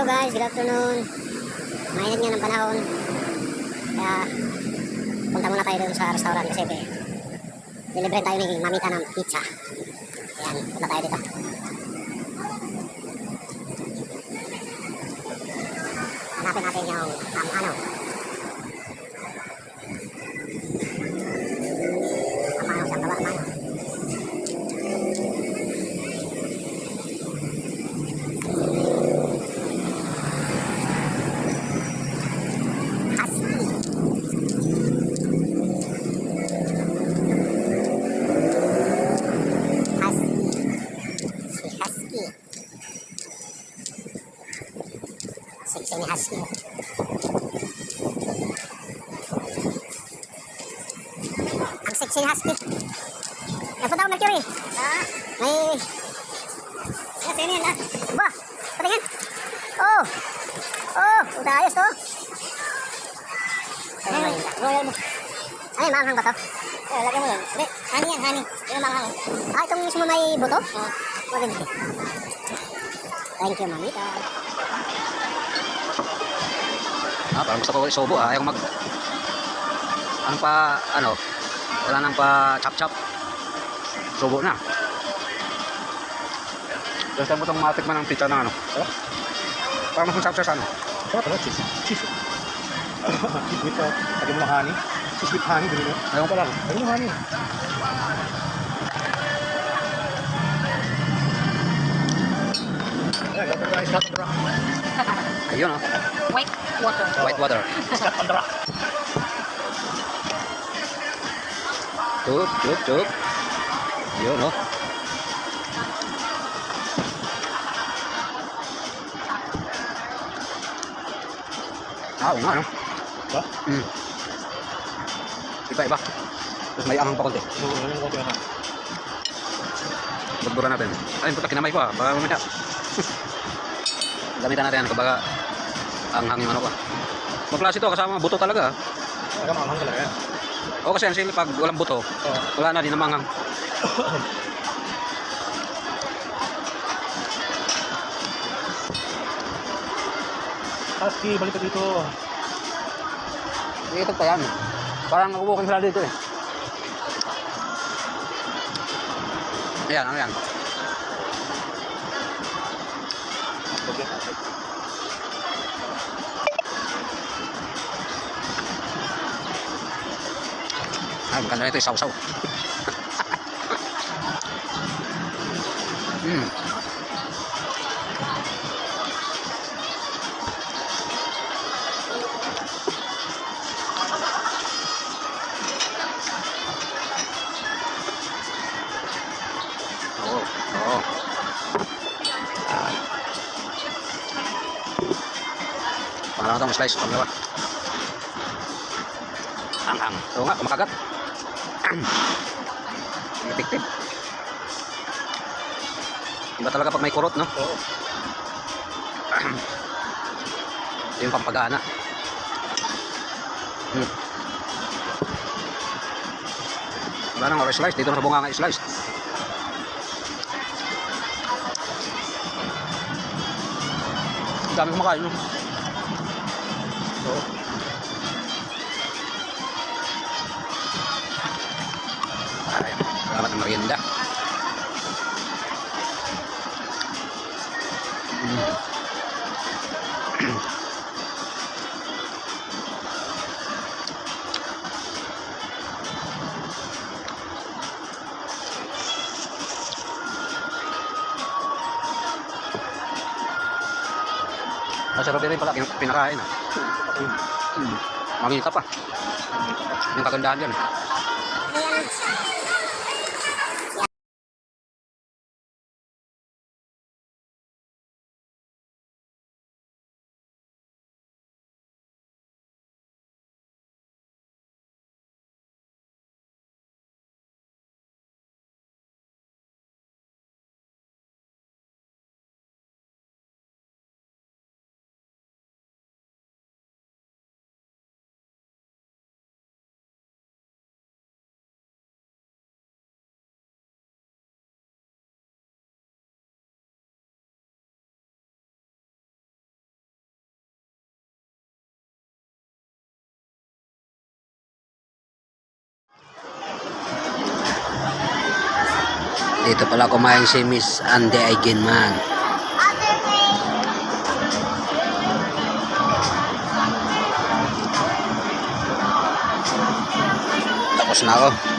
Hello guys, good afternoon. Mainit nga ng panahon. Kaya punta muna tayo dun sa restaurant kasi delivery tayo ni mamita ng pizza. Ayan, punta tayo dito. Hanapin natin yung ano. Amano, siyang gawa, amano. Siksi ni Husky. Ang siksi ni Husky. Nagpunta ako Mercury. May... Sino yan ah? Ba? Patingin. Oh! Oh! Udah ayos to. Royal mo. Ano yung maanghang ba to? Lagyan mo lang. Honey yan, honey. Yung maanghang. Itong mismo may buto? Oo. Maganda. Thank you, mamita. Parang gusto ko isobo ayaw mag wala nang pa chop chop, sobo na. Gusto mo itong matikman ng pizza na parang mas masarap sa cheese with lagyan mo ng honey, cheese with honey, gano'n. ayaw pa lang Lagyan mo honey. Ayan, got the rice, got the rock. ayun White water. white water. Got on the rock. Cuk yun oo nga Ba? iba tapos may angang pa konti. Oo, yung konti aha. Bugbura natin. Ayun, puta, kinamay ko baka mamaya. Gamitan natin yan, kumbaga ang hangin pa. Magklase ito, kasama buto talaga. Talaga maanghang talaga yan. O kasi ang sili pag walang buto, wala na din ang manghang. Husky, balik ka dito. Iikot pa yan. Parang nakubuking sila dito eh. Ayan, ano yan? Okay. Maganda nito yung sausaw. Oo. Pangalan itong slice. Pangalawa. Ang. Oo nga, kumakagat. Effective. Iba talaga pag may kurot, no? Oo. Ito yung pampagana. Wala nang orange slice. Dito na sa bunga nga slice. Ang dami kumakain, no? Oo. Ay, salamat ng merienda. Masarap din pala yung pinakain Mamita pa. Yung kagandahan yan. Dito pala kumain si Miss Andy Eigenman. Tapos na ako.